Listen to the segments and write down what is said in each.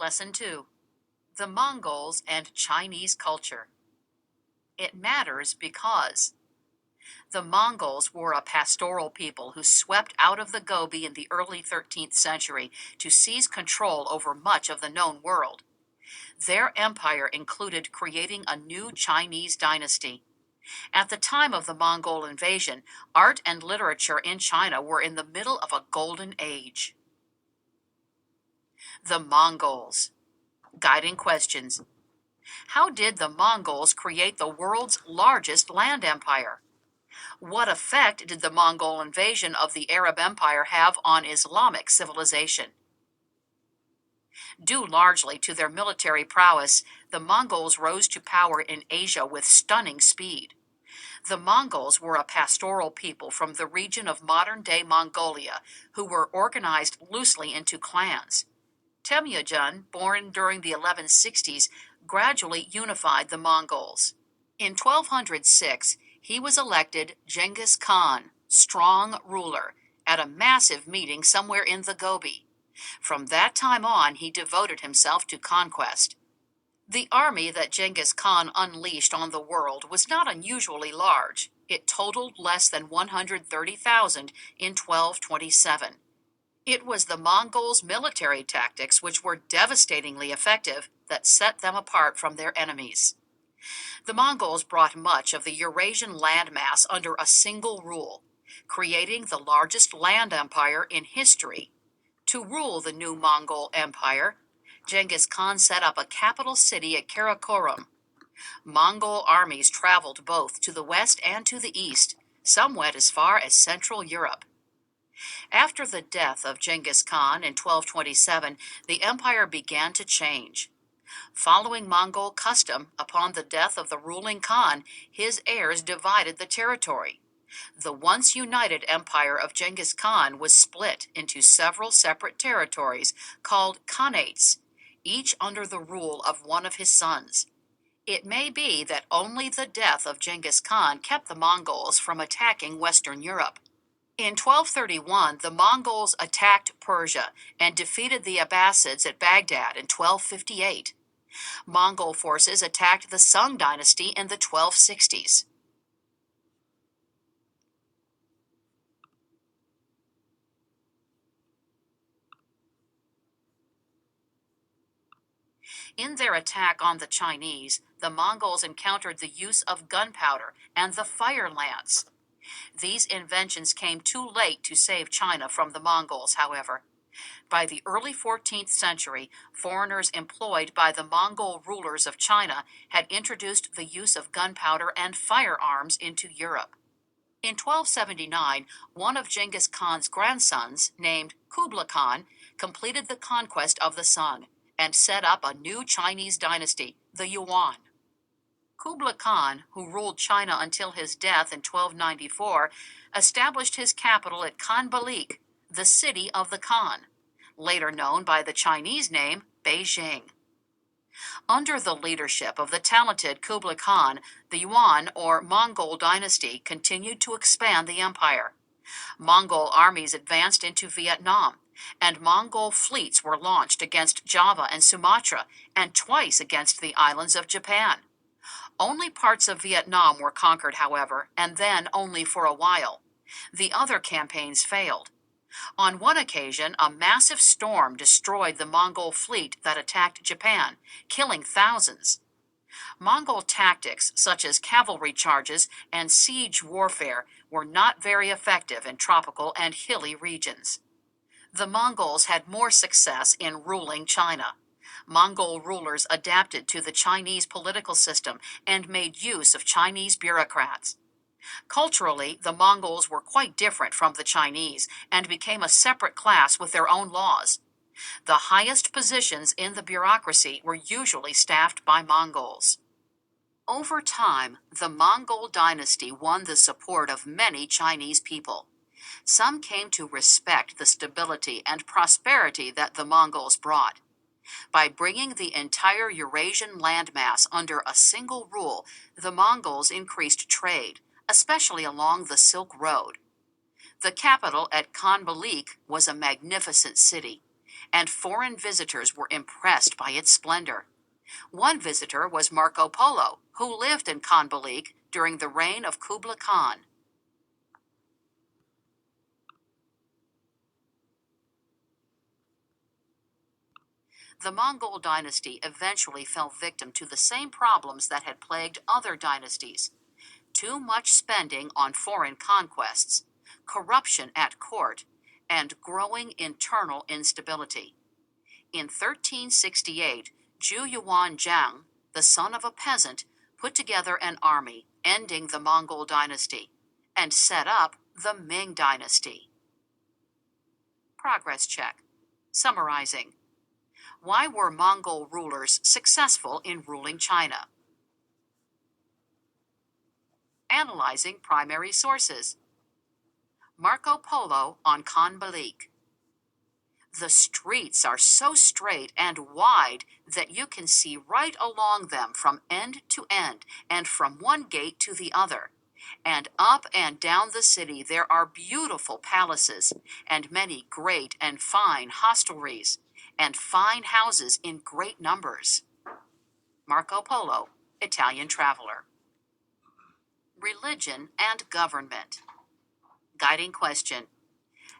Lesson 2. The Mongols and Chinese Culture. It matters because the Mongols were a pastoral people who swept out of the Gobi in the early 13th century to seize control over much of the known world. Their empire included creating a new Chinese dynasty. At the time of the Mongol invasion, art and literature in China were in the middle of a golden age. The Mongols. Guiding questions. How did the Mongols create the world's largest land empire? What effect did the Mongol invasion of the Arab Empire have on Islamic civilization? Due largely to their military prowess, the Mongols rose to power in Asia with stunning speed. The Mongols were a pastoral people from the region of modern-day Mongolia who were organized loosely into clans. Temujin, born during the 1160s, gradually unified the Mongols. In 1206, he was elected Genghis Khan, strong ruler, at a massive meeting somewhere in the Gobi. From that time on, he devoted himself to conquest. The army that Genghis Khan unleashed on the world was not unusually large. It totaled less than 130,000 in 1227. It was the Mongols' military tactics, which were devastatingly effective, that set them apart from their enemies. The Mongols brought much of the Eurasian landmass under a single rule, creating the largest land empire in history. To rule the new Mongol Empire, Genghis Khan set up a capital city at Karakorum. Mongol armies traveled both to the west and to the east. Some went as far as Central Europe. After the death of Genghis Khan in 1227, the empire began to change. Following Mongol custom, upon the death of the ruling Khan, his heirs divided the territory. The once united empire of Genghis Khan was split into several separate territories called khanates, each under the rule of one of his sons. It may be that only the death of Genghis Khan kept the Mongols from attacking Western Europe. In 1231, the Mongols attacked Persia and defeated the Abbasids at Baghdad in 1258. Mongol forces attacked the Sung dynasty in the 1260s. In their attack on the Chinese, the Mongols encountered the use of gunpowder and the fire lance. These inventions came too late to save China from the Mongols, however. By the early 14th century, foreigners employed by the Mongol rulers of China had introduced the use of gunpowder and firearms into Europe. In 1279, one of Genghis Khan's grandsons, named Kublai Khan, completed the conquest of the Sung and set up a new Chinese dynasty, the Yuan. Kublai Khan, who ruled China until his death in 1294, established his capital at Khanbalik, the city of the Khan, later known by the Chinese name Beijing. Under the leadership of the talented Kublai Khan, the Yuan, or Mongol dynasty, continued to expand the empire. Mongol armies advanced into Vietnam, and Mongol fleets were launched against Java and Sumatra, and twice against the islands of Japan. Only parts of Vietnam were conquered, however, and then only for a while. The other campaigns failed. On one occasion, a massive storm destroyed the Mongol fleet that attacked Japan, killing thousands. Mongol tactics, such as cavalry charges and siege warfare, were not very effective in tropical and hilly regions. The Mongols had more success in ruling China. Mongol rulers adapted to the Chinese political system and made use of Chinese bureaucrats. Culturally, the Mongols were quite different from the Chinese and became a separate class with their own laws. The highest positions in the bureaucracy were usually staffed by Mongols. Over time, the Mongol dynasty won the support of many Chinese people. Some came to respect the stability and prosperity that the Mongols brought. By bringing the entire Eurasian landmass under a single rule, the Mongols increased trade, especially along the Silk Road. The capital at Khanbalik was a magnificent city. and foreign visitors were impressed by its splendor. One visitor was Marco Polo, who lived in Khanbalik during the reign of Kublai Khan. The Mongol dynasty eventually fell victim to the same problems that had plagued other dynasties: too much spending on foreign conquests, corruption at court, and growing internal instability. In 1368, Zhu Yuanzhang, the son of a peasant, put together an army ending the Mongol dynasty and set up the Ming dynasty. Progress check. Summarizing. Why were Mongol rulers successful in ruling China? Analyzing primary sources. Marco Polo on Khanbalik. The streets are so straight and wide that you can see right along them from end to end and from one gate to the other. And up and down the city there are beautiful palaces and many great and fine hostelries and fine houses in great numbers. Marco Polo, Italian traveler. Religion and government. Guiding question.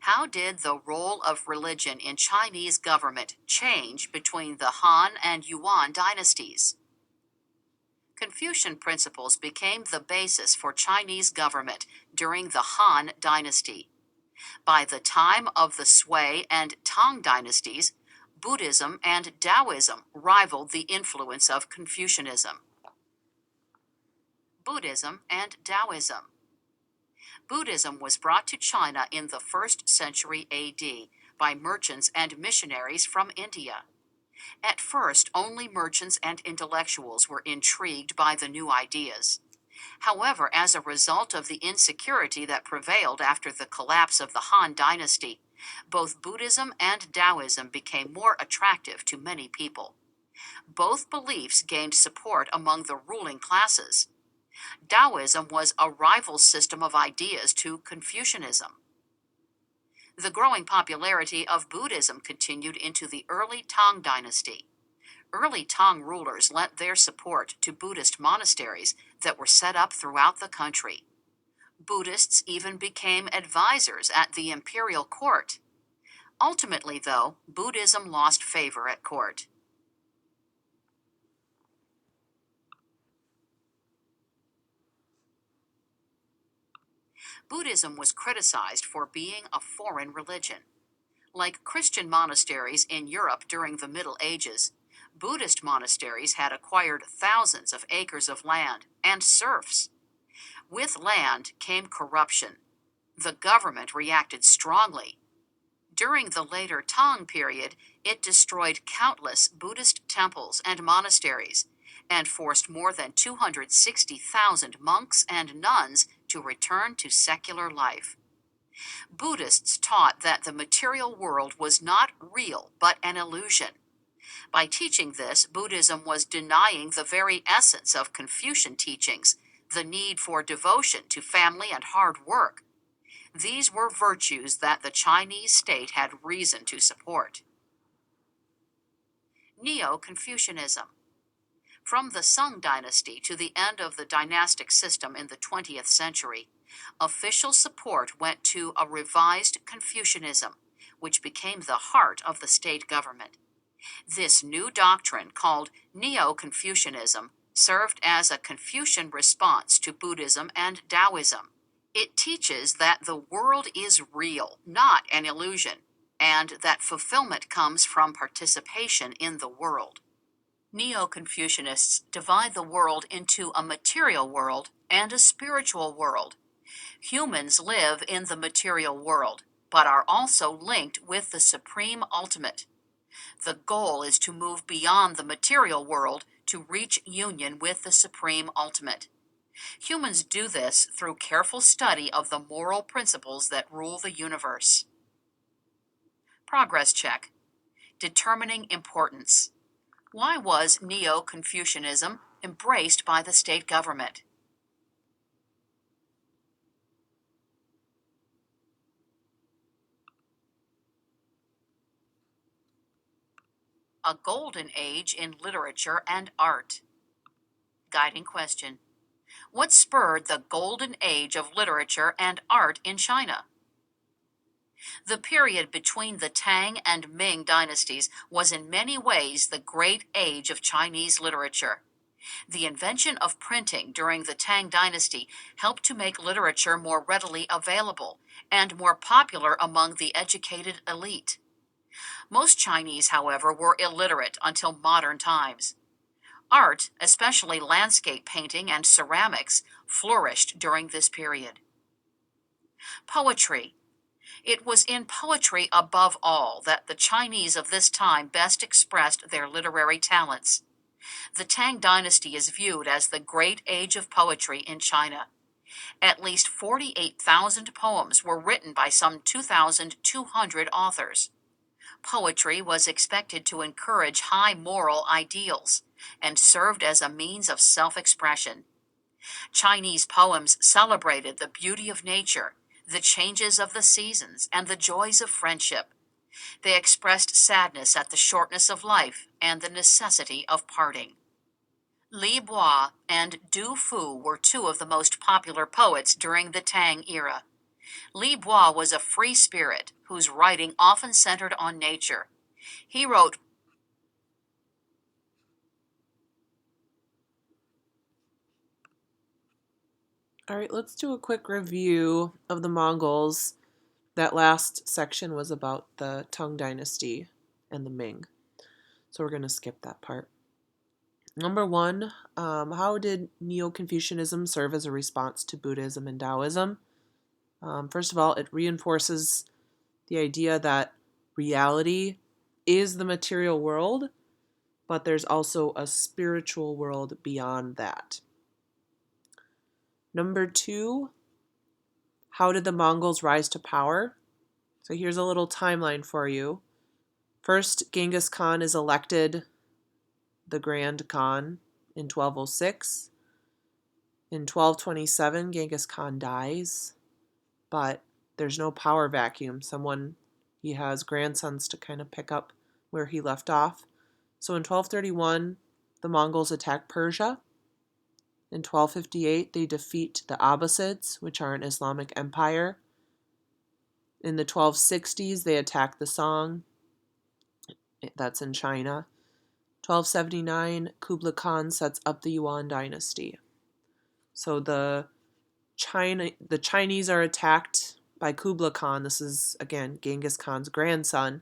How did the role of religion in Chinese government change between the Han and Yuan dynasties? Confucian principles became the basis for Chinese government during the Han dynasty. By the time of the Sui and Tang dynasties, Buddhism and Taoism rivaled the influence of Confucianism. Buddhism and Taoism. Buddhism was brought to China in the 1st century AD by merchants and missionaries from India. At first, only merchants and intellectuals were intrigued by the new ideas. However, as a result of the insecurity that prevailed after the collapse of the Han dynasty, both Buddhism and Taoism became more attractive to many people. Both beliefs gained support among the ruling classes. Taoism was a rival system of ideas to Confucianism. The growing popularity of Buddhism continued into the early Tang dynasty. Early Tang rulers lent their support to Buddhist monasteries that were set up throughout the country. Buddhists even became advisors at the imperial court. Ultimately, though, Buddhism lost favor at court. Buddhism was criticized for being a foreign religion. Like Christian monasteries in Europe during the Middle Ages, Buddhist monasteries had acquired thousands of acres of land and serfs. With land came corruption. The government reacted strongly. During the later Tang period, it destroyed countless Buddhist temples and monasteries and forced more than 260,000 monks and nuns to return to secular life. Buddhists taught that the material world was not real but an illusion. By teaching this, Buddhism was denying the very essence of Confucian teachings, the need for devotion to family and hard work. These were virtues that the Chinese state had reason to support. Neo-Confucianism. From the Sung dynasty to the end of the dynastic system in the 20th century, official support went to a revised Confucianism, which became the heart of the state government. This new doctrine, called Neo-Confucianism, served as a Confucian response to Buddhism and Taoism. It teaches that the world is real, not an illusion, and that fulfillment comes from participation in the world. Neo-Confucianists divide the world into a material world and a spiritual world. Humans live in the material world, but are also linked with the supreme ultimate. The goal is to move beyond the material world to reach union with the supreme ultimate. Humans do this through careful study of the moral principles that rule the universe. Progress check. Determining importance. Why was Neo-Confucianism embraced by the state government? A golden age in literature and art. Guiding question. What spurred the golden age of literature and art in China? The period between the Tang and Ming dynasties was in many ways the great age of Chinese literature. The invention of printing during the Tang dynasty helped to make literature more readily available and more popular among the educated elite. Most Chinese, however, were illiterate until modern times. Art, especially landscape painting and ceramics, flourished during this period. Poetry. It was in poetry above all that the Chinese of this time best expressed their literary talents. The Tang dynasty is viewed as the great age of poetry in China. At least 48,000 poems were written by some 2,200 authors. Poetry was expected to encourage high moral ideals and served as a means of self-expression. Chinese poems celebrated the beauty of nature, the changes of the seasons, and the joys of friendship. They expressed sadness at the shortness of life and the necessity of parting. Li Bois and Du Fu were two of the most popular poets during the Tang era. Li Bois was a free spirit whose writing often centered on nature. He wrote All right, let's do a quick review of the Mongols. That last section was about the Tang Dynasty and the Ming. So we're going to skip that part. Number one, how did Neo-Confucianism serve as a response to Buddhism and Taoism? First of all, it reinforces the idea that reality is the material world, but there's also a spiritual world beyond that. Number two, how did the Mongols rise to power? So here's a little timeline for you. First, Genghis Khan is elected the Grand Khan in 1206. In 1227, Genghis Khan dies, but there's no power vacuum. He has grandsons to kind of pick up where he left off. So in 1231, the Mongols attack Persia. In 1258, they defeat the Abbasids, which are an Islamic empire. In the 1260s, they attack the Song. That's in China. 1279, Kublai Khan sets up the Yuan dynasty. So the Chinese are attacked by Kublai Khan. This is, again, Genghis Khan's grandson.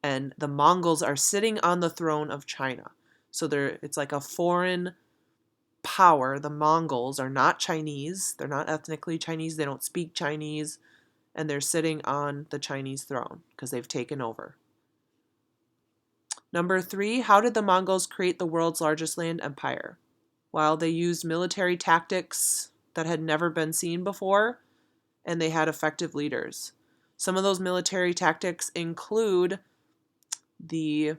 And the Mongols are sitting on the throne of China. So it's like a foreign power. The Mongols are not Chinese. They're not ethnically Chinese. They don't speak Chinese. And they're sitting on the Chinese throne because they've taken over. Number three, how did the Mongols create the world's largest land empire? Well, they used military tactics that had never been seen before, and they had effective leaders. Some of those military tactics include it's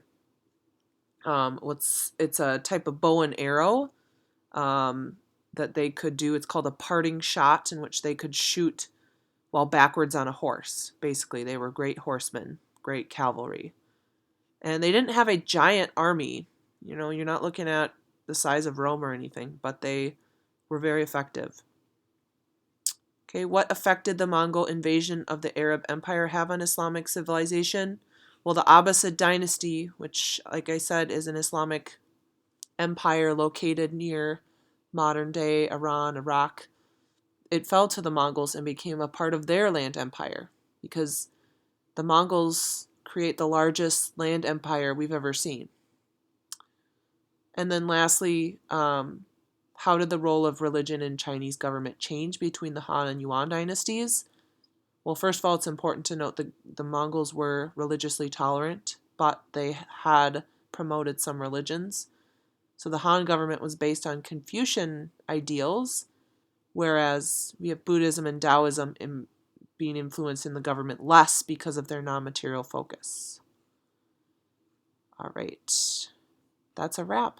a type of bow and arrow that they could do. It's called a parting shot, in which they could shoot while backwards on a horse. Basically, they were great horsemen, great cavalry. And they didn't have a giant army. You're not looking at the size of Rome or anything, but they were very effective. Okay, what effect did the Mongol invasion of the Arab Empire have on Islamic civilization? Well, the Abbasid dynasty, which, like I said, is an Islamic empire located near modern-day Iran, Iraq, it fell to the Mongols and became a part of their land empire because the Mongols create the largest land empire we've ever seen. And then lastly, how did the role of religion in Chinese government change between the Han and Yuan dynasties? Well, first of all, it's important to note that the Mongols were religiously tolerant, but they had promoted some religions. So the Han government was based on Confucian ideals, whereas we have Buddhism and Taoism being influenced in the government less because of their non-material focus. All right, that's a wrap.